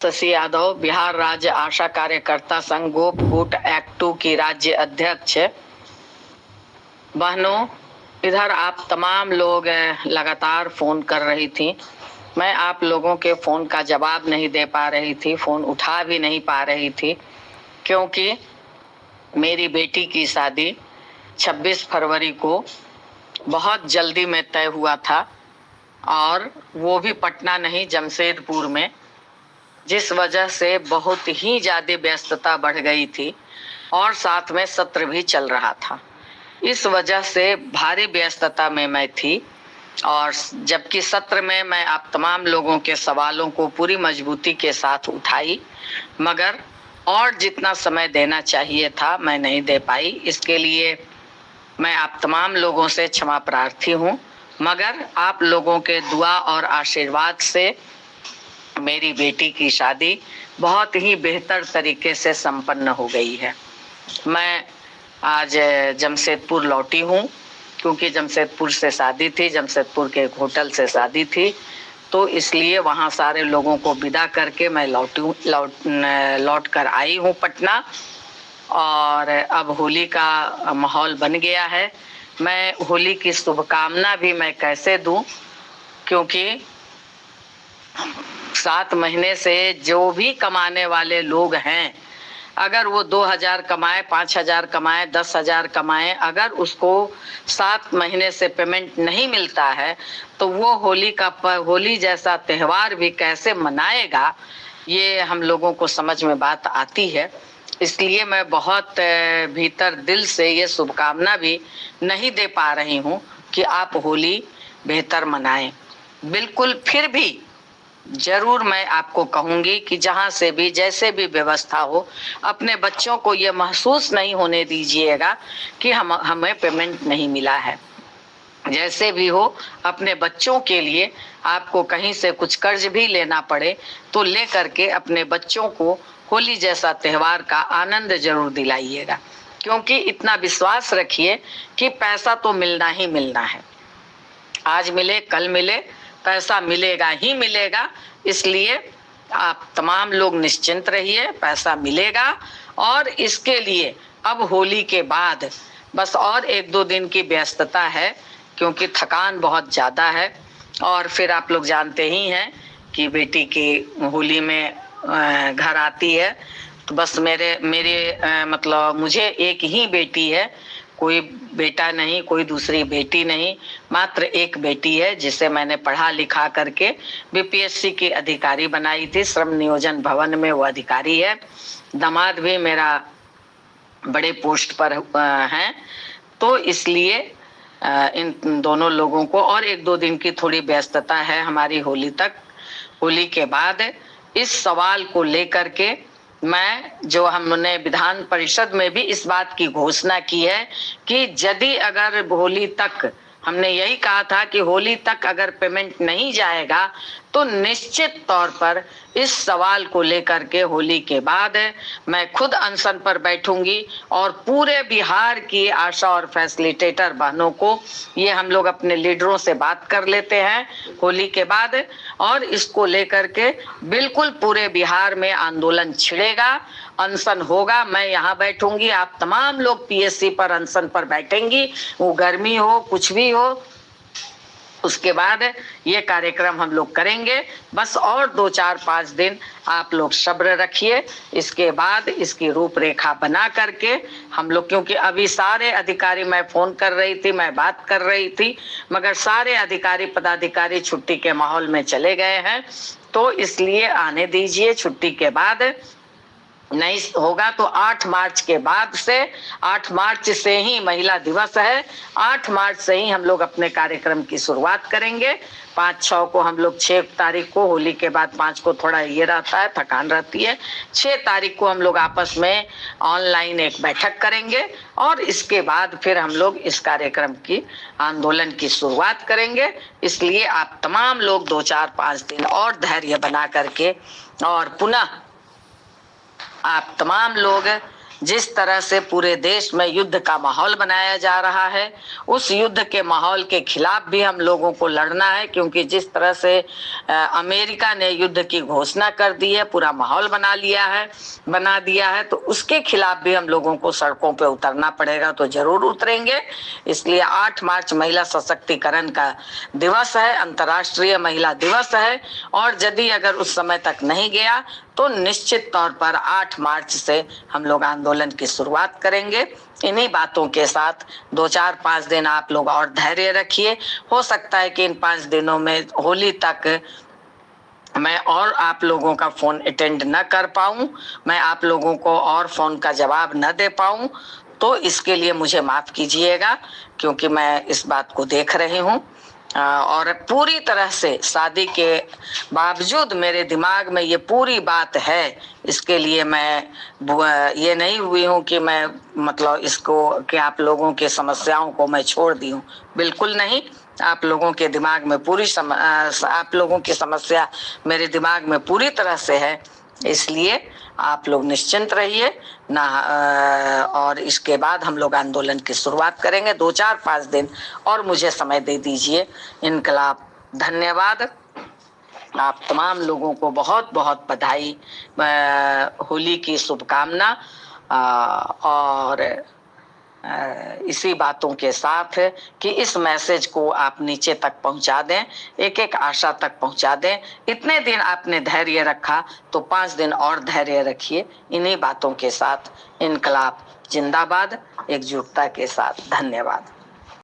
शशि यादव बिहार राज्य आशा कार्यकर्ता संघ गोपकूट एक्ट 2 की राज्य अध्यक्ष। बहनों, इधर आप तमाम लोग लगातार फोन कर रही थी। मैं आप लोगों के फोन का जवाब नहीं दे पा रही थी, फोन उठा भी नहीं पा रही थी, क्योंकि मेरी बेटी की शादी 26 फरवरी को बहुत जल्दी में तय हुआ था, और वो भी पटना नहीं, जमशेदपुर में, जिस वजह से बहुत ही ज्यादा व्यस्तता बढ़ गई थी और साथ में सत्र भी चल रहा था। इस वजह से भारी व्यस्तता में मैं थी, और जबकि सत्र में मैं आप तमाम लोगों के सवालों को पूरी मजबूती के साथ उठाई, मगर और जितना समय देना चाहिए था मैं नहीं दे पाई। इसके लिए मैं आप तमाम लोगों से क्षमा प्रार्थी हूँ, मगर आप लोगों के दुआ और आशीर्वाद से मेरी बेटी की शादी बहुत ही बेहतर तरीके से संपन्न हो गई है। मैं आज जमशेदपुर लौटी हूँ, क्योंकि जमशेदपुर से शादी थी, जमशेदपुर के एक होटल से शादी थी, तो इसलिए वहाँ सारे लोगों को विदा करके मैं लौट कर आई हूँ पटना। और अब होली का माहौल बन गया है। मैं होली की शुभकामना भी मैं कैसे दूं, क्योंकि 7 महीने से जो भी कमाने वाले लोग हैं, अगर वो 2000 कमाए, 5000 कमाए, 10,000 कमाए, अगर उसको 7 महीने से पेमेंट नहीं मिलता है तो वो होली जैसा त्योहार भी कैसे मनाएगा, ये हम लोगों को समझ में बात आती है। इसलिए मैं बहुत भीतर दिल से ये शुभकामना भी नहीं दे पा रही हूँ कि आप होली बेहतर मनाएं। बिल्कुल, फिर भी जरूर मैं आपको कहूंगी कि जहां से भी जैसे भी व्यवस्था हो, अपने बच्चों को ये महसूस नहीं होने दीजिएगा कि हमें पेमेंट नहीं मिला है। जैसे भी हो, अपने बच्चों के लिए आपको कहीं से कुछ कर्ज भी लेना पड़े तो ले करके अपने बच्चों को होली जैसा त्योहार का आनंद जरूर दिलाइएगा, क्योंकि इतना विश्वास रखिए कि पैसा तो मिलना ही मिलना है। आज मिले कल मिले, पैसा मिलेगा ही मिलेगा। इसलिए आप तमाम लोग निश्चिंत रहिए, पैसा मिलेगा। और इसके लिए अब होली के बाद बस और 1-2 दिन की व्यस्तता है, क्योंकि थकान बहुत ज्यादा है। और फिर आप लोग जानते ही हैं कि बेटी की होली में घर आती है, तो बस मेरे मतलब मुझे एक ही बेटी है, कोई बेटा नहीं, कोई दूसरी बेटी नहीं, मात्र एक बेटी है, जिसे मैंने पढ़ा लिखा करके बीपीएससी की अधिकारी बनाई थी। श्रम नियोजन भवन में वो अधिकारी है। दामाद भी मेरा बड़े पोस्ट पर हैं। तो इसलिए इन दोनों लोगों को और 1-2 दिन की थोड़ी व्यस्तता है हमारी होली तक। होली के बाद इस सवाल को लेकर के मैं, जो हमने विधान परिषद में भी इस बात की घोषणा की है कि यदि अगर होली तक, हमने यही कहा था कि होली तक अगर पेमेंट नहीं जाएगा तो निश्चित तौर पर इस सवाल को लेकर के होली के बाद मैं खुद अनशन पर बैठूंगी, और पूरे बिहार की आशा और फैसिलिटेटर बहनों को, ये हम लोग अपने लीडरों से बात कर लेते हैं होली के बाद, और इसको लेकर के बिल्कुल पूरे बिहार में आंदोलन छिड़ेगा, अनशन होगा। मैं यहाँ बैठूंगी, आप तमाम लोग पीएससी पर अनशन पर बैठेंगी, वो गर्मी हो कुछ भी हो। उसके बाद ये कार्यक्रम हम लोग करेंगे। बस और 2-4-5 दिन आप लोग सब्र रखिए। इसके बाद इसकी रूपरेखा बना करके हम लोग, क्योंकि अभी सारे अधिकारी, मैं फोन कर रही थी, मैं बात कर रही थी, मगर सारे अधिकारी पदाधिकारी छुट्टी के माहौल में चले गए हैं, तो इसलिए आने दीजिए। छुट्टी के बाद नहीं होगा तो 8 मार्च के बाद से, 8 मार्च से ही महिला दिवस है, 8 मार्च से ही हम लोग अपने कार्यक्रम की शुरुआत करेंगे। 5-6 को हम लोग, 6 तारीख को, होली के बाद 5 को थोड़ा ये रहता है, थकान रहती है, 6 तारीख को हम लोग आपस में ऑनलाइन एक बैठक करेंगे, और इसके बाद फिर हम लोग इस कार्यक्रम की, आंदोलन की शुरुआत करेंगे। इसलिए आप तमाम लोग 2-4-5 दिन और धैर्य बना करके, और पुनः आप तमाम लोग जिस तरह से पूरे देश में युद्ध का माहौल बनाया जा रहा है, उस युद्ध के माहौल के खिलाफ भी हम लोगों को लड़ना है, क्योंकि जिस तरह से अमेरिका ने युद्ध की घोषणा कर दी है, पूरा माहौल बना दिया है, तो उसके खिलाफ भी हम लोगों को सड़कों पे उतरना पड़ेगा। तो जरूर उतरेंगे। इसलिए 8 मार्च महिला सशक्तिकरण का दिवस है, अंतर्राष्ट्रीय महिला दिवस है, और यदि अगर उस समय तक नहीं गया तो निश्चित तौर पर 8 मार्च से हम लोग आंदोलन की शुरुआत करेंगे। इन्हीं बातों के साथ 2-4-5 दिन आप लोग और धैर्य रखिए। हो सकता है कि इन 5 दिनों में होली तक मैं और आप लोगों का फोन अटेंड न कर पाऊं, मैं आप लोगों को और फोन का जवाब न दे पाऊं, तो इसके लिए मुझे माफ कीजिएगा, क्योंकि मैं इस बात को देख रही हूं। और पूरी तरह से शादी के बावजूद मेरे दिमाग में ये पूरी बात है। इसके लिए मैं ये नहीं हुई हूँ कि मैं मतलब इसको कि आप लोगों के समस्याओं को मैं छोड़ दी हूँ, बिल्कुल नहीं। आप लोगों के दिमाग में आप लोगों की समस्या मेरे दिमाग में पूरी तरह से है, इसलिए आप लोग निश्चिंत रहिए ना। और इसके बाद हम लोग आंदोलन की शुरुआत करेंगे। 2-4-5 दिन और मुझे समय दे दीजिए। इनकलाब। धन्यवाद। आप तमाम लोगों को बहुत बहुत बधाई, होली की शुभकामना। और इसी बातों के साथ कि इस मैसेज को आप नीचे तक पहुंचा दें, एक एक आशा तक पहुंचा दें। इतने दिन आपने धैर्य रखा तो 5 दिन और धैर्य रखिए। इन्हीं बातों के साथ इनकलाब जिंदाबाद, एकजुटता के साथ। धन्यवाद।